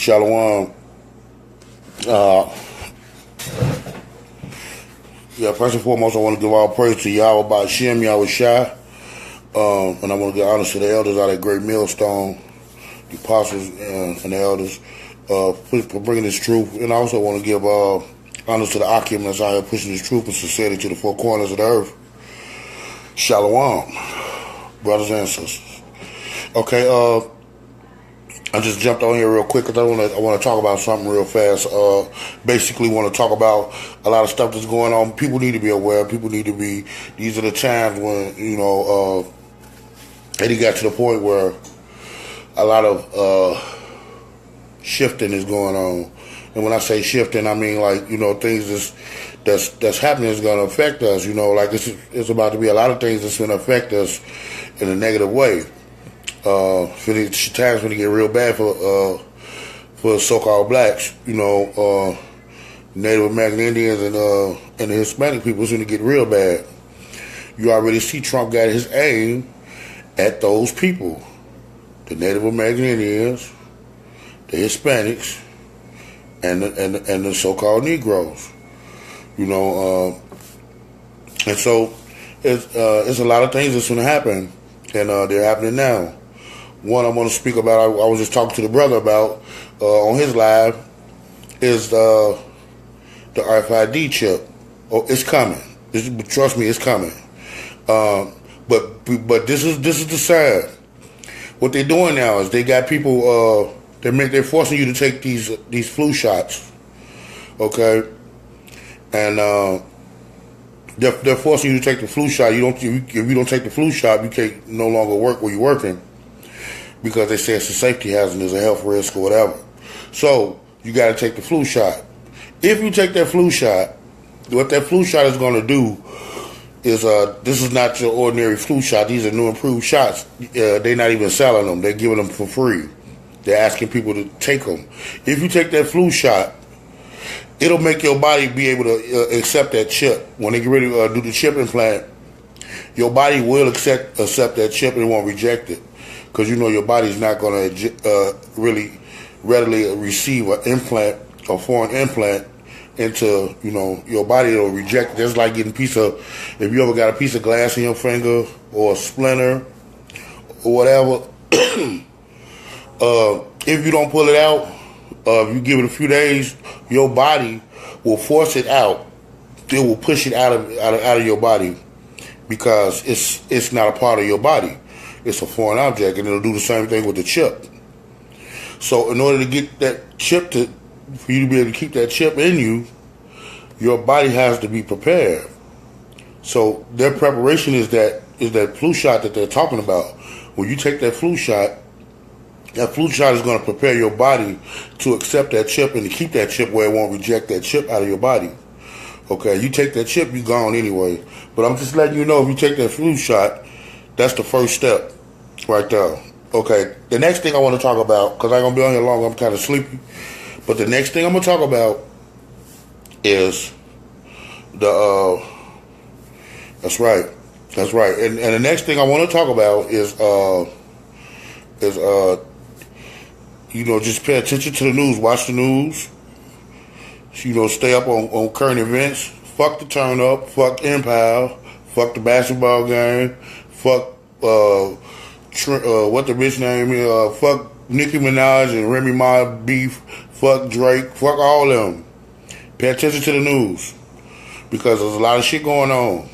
Shalom. Uh, yeah, first and foremost, I want to give all praise to Yahweh by Shem, Yahweh Shai. And I want to give honor to the elders out at Great Millstone, the apostles and the elders, for bringing this truth. And I also want to give honor to the Akim that's out here pushing this truth and sincerity to the four corners of the earth. Shalom, brothers and sisters. Okay, I just jumped on here real quick because I want to talk about something real fast. Basically, want to talk about a lot of stuff that's going on. People need to be aware. People need to be. These are the times when it got to the point where a lot of shifting is going on. And when I say shifting, I mean things that's happening is going to affect us. It's about to be a lot of things that's going to affect us in a negative way. Times when it get real bad for so-called blacks, Native American Indians and the Hispanic people, it's going to get real bad. You already see Trump got his aim at those people, the Native American Indians, the Hispanics, and the so-called Negroes, and so it's a lot of things that's going to happen, and they're happening now. One I want to speak about, I was just talking to the brother about on his live, is the RFID chip. Oh, it's coming. Trust me, it's coming. But this is the sad. What they're doing now is they got people. They're forcing you to take these flu shots. Okay, and they're forcing you to take the flu shot. If you don't take the flu shot, you can't no longer work where you're working, because they say it's a safety hazard, there's a health risk or whatever. So you got to take the flu shot. If you take that flu shot, what that flu shot is going to do is this is not your ordinary flu shot. These are new improved shots. They're not even selling them. They're giving them for free. They're asking people to take them. If you take that flu shot, it'll make your body be able to accept that chip. When they get ready to do the chip implant, your body will accept that chip and it won't reject it. Because your body's not going to really readily receive an implant, a foreign implant, into your body. It'll reject it. Just like getting if you ever got a piece of glass in your finger or a splinter or whatever. If you don't pull it out, if you give it a few days, your body will force it out. It will push it out of your body, because it's not a part of your body. It's a foreign object, and it'll do the same thing with the chip. So in order to get that chip for you to be able to keep that chip in you, your body has to be prepared. So their preparation is that flu shot that they're talking about. When you take that flu shot is going to prepare your body to accept that chip and to keep that chip where it won't reject that chip out of your body. Okay, you take that chip, you're gone anyway. But I'm just letting you know, if you take that flu shot, that's the first step right there. Okay, the next thing I want to talk about, because I'm going to be on here long, I'm kind of sleepy. But the next thing I'm going to talk about is that's right. And the next thing I want to talk about is just pay attention to the news. Watch the news. Stay up on current events. Fuck the turn up. Fuck Empire. Fuck the basketball game. Fuck what the bitch name is. Fuck Nicki Minaj and Remy Ma beef. Fuck Drake. Fuck all of them. Pay attention to the news, because there's a lot of shit going on.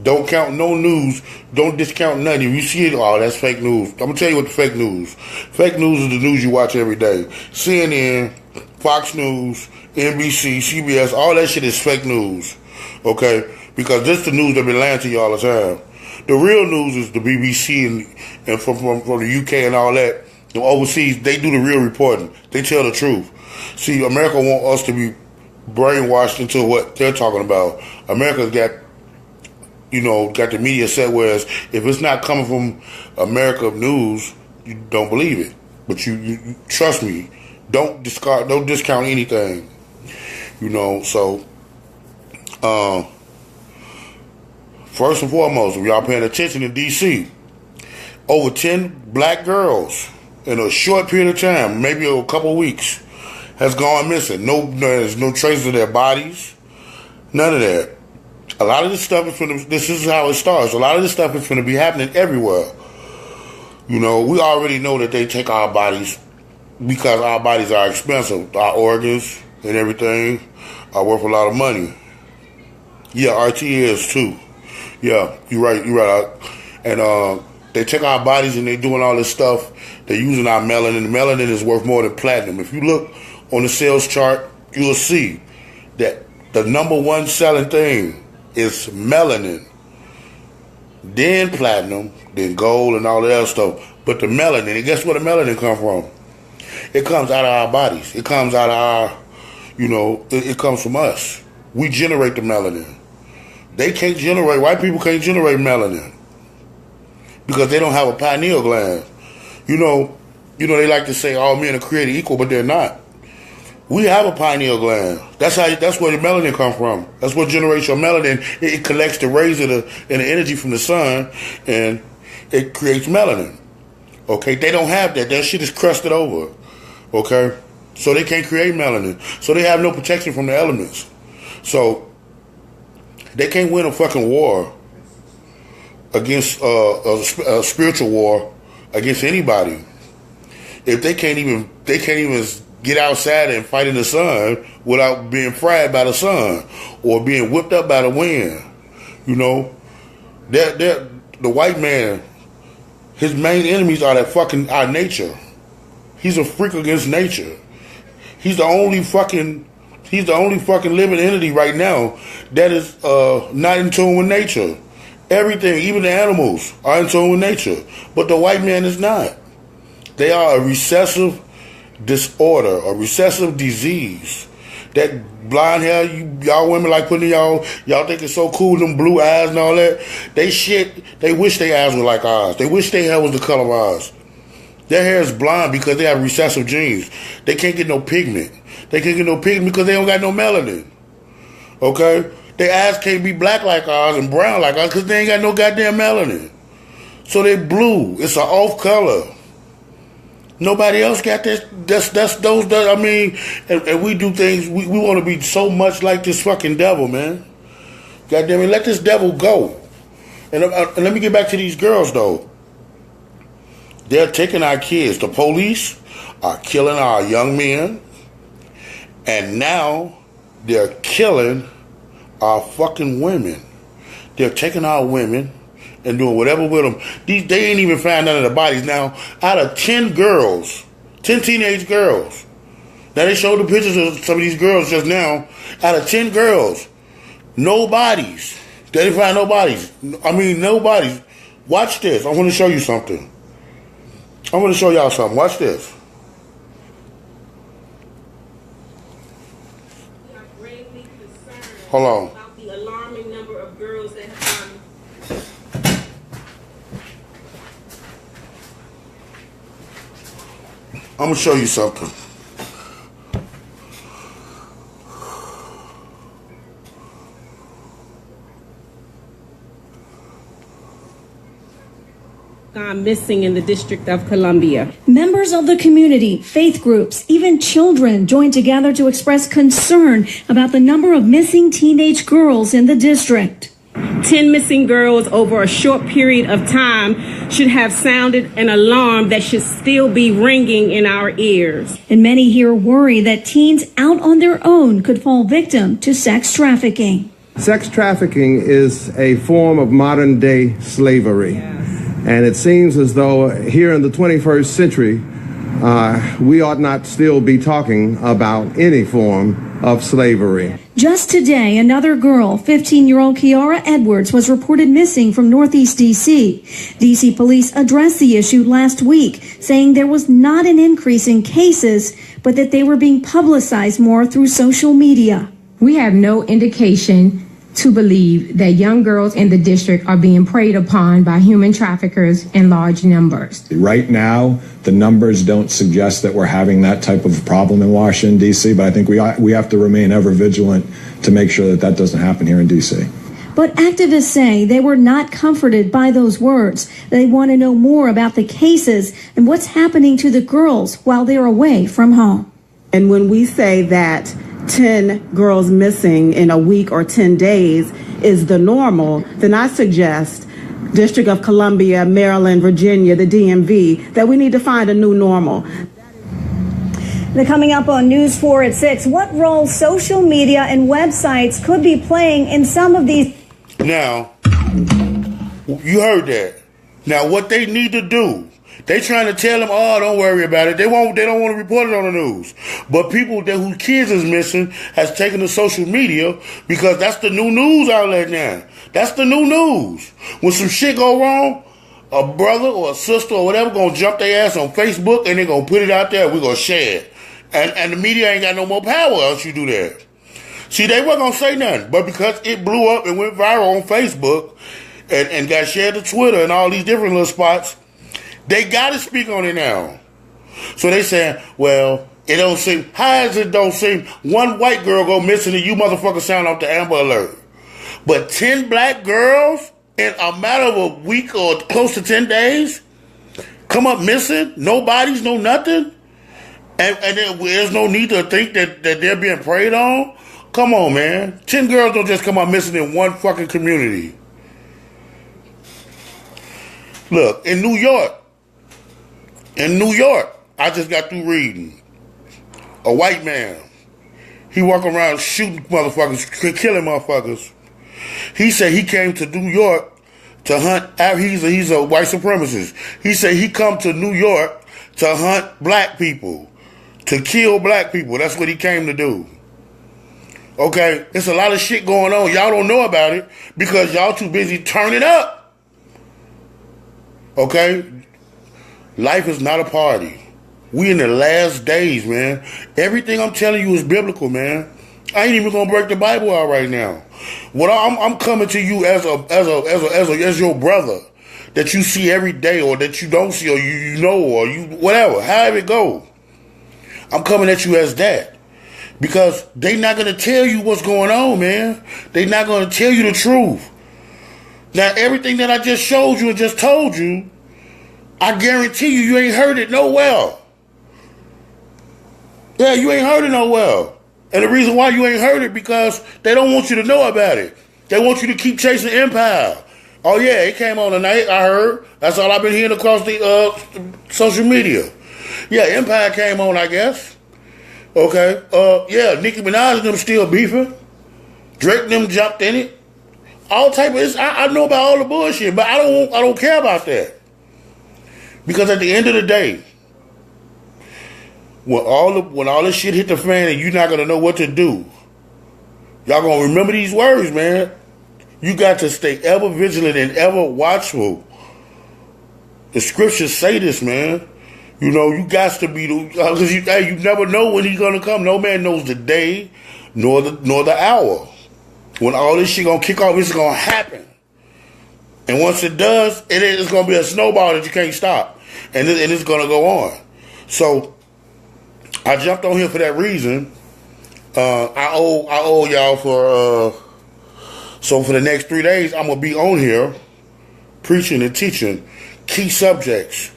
Don't count no news. Don't discount nothing. If you see it, that's fake news. I'm going to tell you what the fake news. Fake news is the news you watch every day. CNN, Fox News, NBC, CBS, all that shit is fake news. Okay? Because this is the news that been lying to you all the time. The real news is the BBC and from the UK and all that. The overseas, they do the real reporting. They tell the truth. See, America want us to be brainwashed into what they're talking about. America's got the media set, whereas if it's not coming from America News, you don't believe it. But you trust me, don't discount anything. So first and foremost, if y'all paying attention in DC, over 10 black girls in a short period of time, maybe a couple of weeks, has gone missing. There's no traces of their bodies. None of that. A lot of this stuff is this is how it starts. A lot of this stuff is going to be happening everywhere. You know, we already know that they take our bodies because our bodies are expensive. Our organs and everything are worth a lot of money. Yeah, RT is too. Yeah, you're right. And they take our bodies and they're doing all this stuff. They're using our melanin. The melanin is worth more than platinum. If you look on the sales chart, you will see that the number one selling thing is melanin, then platinum, then gold and all that other stuff. But the melanin, and guess where the melanin comes from? It comes out of our bodies. It comes out of our, it comes from us. We generate the melanin. They can't generate, white people can't generate melanin because they don't have a pineal gland. They like to say all men are created equal, but they're not. We have a pineal gland. That's where the melanin comes from. That's what generates your melanin. It collects the rays and the energy from the sun, and it creates melanin. Okay, they don't have that. That shit is crusted over. Okay, so they can't create melanin. So they have no protection from the elements. So they can't win a fucking war against a spiritual war against anybody if they can't even get outside and fight in the sun without being fried by the sun or being whipped up by the wind. The white man, his main enemies are our nature. He's a freak against nature. He's the only fucking living entity right now that is not in tune with nature. Everything, even the animals, are in tune with nature. But the white man is not. They are a recessive disorder, a recessive disease. That blonde hair, y'all women like putting y'all think it's so cool, them blue eyes and all that. They wish their eyes were like ours. They wish their hair was the color of ours. Their hair is blonde because they have recessive genes. They can't get no pigment. They can't get no pigment because they don't got no melanin. Okay? Their eyes can't be black like ours and brown like ours because they ain't got no goddamn melanin. So they blue. It's an off color. Nobody else got this. And we do things. We want to be so much like this fucking devil, man. Goddamn it, let this devil go. And let me get back to these girls though. They're taking our kids. The police are killing our young men, and now they're killing our fucking women. They're taking our women and doing whatever with them. They ain't even found none of the bodies. Now, out of 10 girls, 10 teenage girls, now they showed the pictures of some of these girls just now. Out of 10 girls, no bodies. They didn't find no bodies. No bodies. Watch this. I want to show you something. I want to show y'all something. Watch this. We are gravely concerned Hold on. about the alarming number of girls that have I'm going to show you something. gone missing in the District of Columbia. Members of the community, faith groups, even children joined together to express concern about the number of missing teenage girls in the district. 10 missing girls over a short period of time should have sounded an alarm that should still be ringing in our ears. And many here worry that teens out on their own could fall victim to sex trafficking. Sex trafficking is a form of modern day slavery. And it seems as though here in the 21st century, we ought not still be talking about any form of slavery. Just today, another girl, 15-year-old Kiara Edwards, was reported missing from Northeast D.C. D.C. police addressed the issue last week, saying there was not an increase in cases, but that they were being publicized more through social media. We have no indication to believe that young girls in the district are being preyed upon by human traffickers in large numbers. Right now, the numbers don't suggest that we're having that type of problem in Washington, D.C., but I think we have to remain ever vigilant to make sure that that doesn't happen here in D.C. But activists say they were not comforted by those words. They want to know more about the cases and what's happening to the girls while they're away from home. And when we say that 10 girls missing in a week or 10 days is the normal, then I suggest District of Columbia, Maryland, Virginia, the DMV, that we need to find a new normal. Coming up on News 4 at 6, what role social media and websites could be playing in some of these... Now, you heard that. Now, what they need to do, they trying to tell them, oh, don't worry about it. They don't want to report it on the news. But people whose kids is missing has taken to social media because that's the new news outlet now. That's the new news. When some shit go wrong, a brother or a sister or whatever gonna jump their ass on Facebook and they gonna put it out there. We're gonna share it. And the media ain't got no more power else you do that. See, they weren't gonna say nothing, but because it blew up and went viral on Facebook and got shared to Twitter and all these different little spots, they gotta speak on it now. So they saying, well, it don't seem, how is it don't seem one white girl go missing and you motherfuckers sound off the Amber Alert? But 10 black girls in a matter of a week or close to 10 days come up missing, no bodies, no nothing? And there's no need to think that they're being preyed on? Come on, man. 10 girls don't just come up missing in one fucking community. Look, in New York, I just got through reading. A white man. He walk around shooting motherfuckers, killing motherfuckers. He said he came to New York to hunt. He's a white supremacist. He said he come to New York to hunt black people. To kill black people. That's what he came to do. Okay? There's a lot of shit going on. Y'all don't know about it because y'all too busy turning up. Okay? Life is not a party. We in the last days, man. Everything I'm telling you is biblical, man. I ain't even gonna break the Bible out right now. What I'm coming to you as your brother that you see every day, or that you don't see, or you know, or you whatever. However it go. I'm coming at you as that. Because they not going to tell you what's going on, man. They not going to tell you the truth. Now, everything that I just showed you and just told you, I guarantee you ain't heard it nowhere. Yeah, you ain't heard it nowhere. And the reason why you ain't heard it, because they don't want you to know about it. They want you to keep chasing empire. Oh, yeah, it came on tonight, I heard. That's all I've been hearing across the social media. Yeah, Empire came on, I guess. Okay. Yeah, Nicki Minaj and them still beefing. Drake and them jumped in it. All type of I know about all the bullshit, but I don't care about that. Because at the end of the day, when all this shit hit the fan and you're not gonna know what to do, y'all gonna remember these words, man. You got to stay ever vigilant and ever watchful. The scriptures say this, man. You know, you got to be, because you never know when he's gonna come. No man knows the day, nor the hour. When all this shit gonna kick off, it's gonna happen. And once it does, it's gonna be a snowball that you can't stop, and it's gonna go on. So I jumped on here for that reason. I owe y'all for so for the next 3 days I'm gonna be on here preaching and teaching key subjects.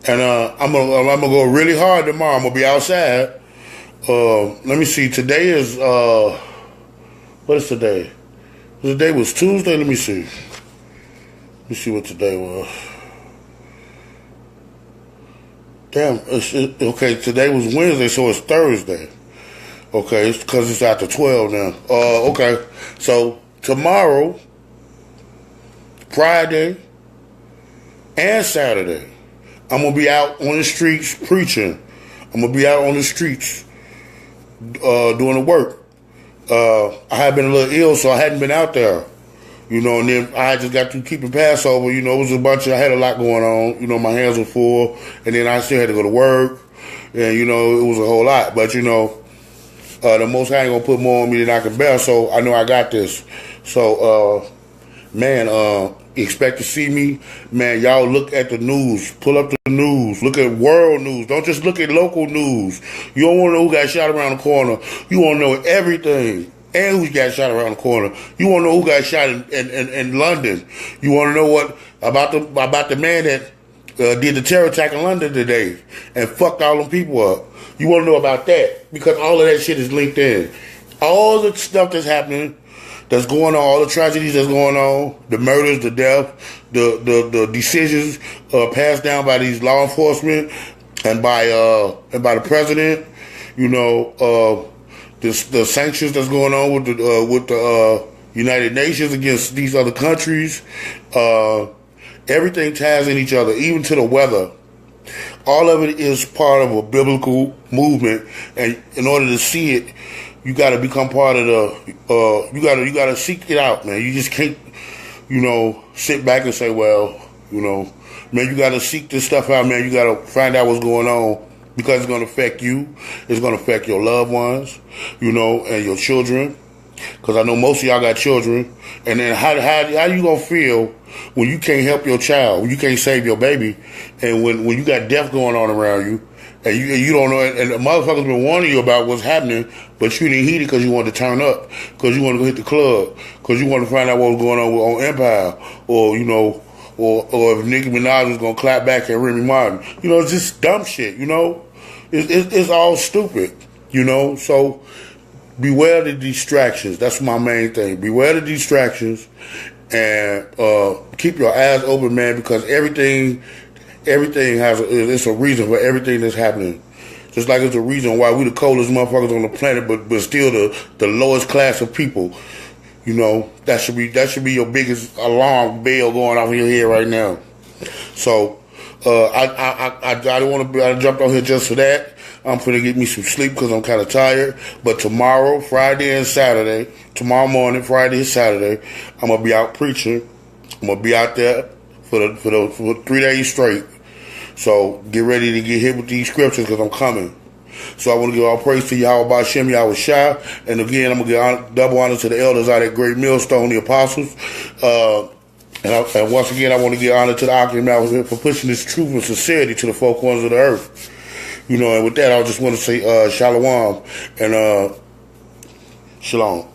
And I'm gonna go really hard tomorrow. I'm gonna be outside. Let me see. Today is what is today? Today was Tuesday. Let me see. Let me see what today was. Damn. Okay, today was Wednesday, so it's Thursday. Okay, it's because it's after 12 now. Okay, so tomorrow, Friday, and Saturday, I'm going to be out on the streets preaching. I'm going to be out on the streets doing the work. I had been a little ill, so I hadn't been out there. You know, and then I just got to keeping Passover. You know, it was I had a lot going on. You know, my hands were full. And then I still had to go to work. And, you know, it was a whole lot. But, you know, the Most High ain't going to put more on me than I can bear. So I know I got this. So, expect to see me. Man, y'all look at the news. Pull up the news. Look at world news. Don't just look at local news. You don't want to know who got shot around the corner. You want to know everything. And who got shot around the corner. You want to know who got shot in London. You want to know what about the man that did the terror attack in London today and fucked all them people up. You want to know about that? Because all of that shit is linked in. All the stuff that's happening, that's going on, all the tragedies that's going on, the murders, the death, the decisions passed down by these law enforcement and by the president. You know, the sanctions that's going on with the United Nations against these other countries. Everything ties in each other, even to the weather. All of it is part of a biblical movement, and in order to see it, you got to become part of the. You got to seek it out, man. You just can't, sit back and say, well, man, you got to seek this stuff out, man. You got to find out what's going on, because it's going to affect you. It's going to affect your loved ones, and your children. Because I know most of y'all got children, and then how you gonna feel when you can't help your child, when you can't save your baby, and when you got death going on around you, and you don't know, and the motherfuckers been warning you about what's happening, but you didn't heed it because you wanted to turn up, because you wanted to go hit the club, because you wanted to find out what was going on Empire, or if Nicki Minaj was gonna clap back at Remy Martin, it's just dumb shit, it's all stupid, so. Beware the distractions. That's my main thing. Beware the distractions, and keep your eyes open, man, because everything has it's a reason for everything that's happening. Just like it's a reason why we the coldest motherfuckers on the planet, but still the lowest class of people. That should be your biggest alarm bell going off in your head right now. So I don't want to. I jumped on here just for that. I'm finna get me some sleep because I'm kind of tired. But tomorrow, Friday and Saturday, tomorrow morning, Friday and Saturday, I'm gonna be out preaching. I'm gonna be out there for 3 days straight. So get ready to get hit with these scriptures because I'm coming. So I want to give all praise to Yahweh Shem, Yahweh Shai. And again, I'm gonna give double honor to the elders out at Great Millstone, the apostles. And once again, I want to give honor to the Akim for pushing this truth and sincerity to the four corners of the earth. And with that, I just want to say shalom and shalom.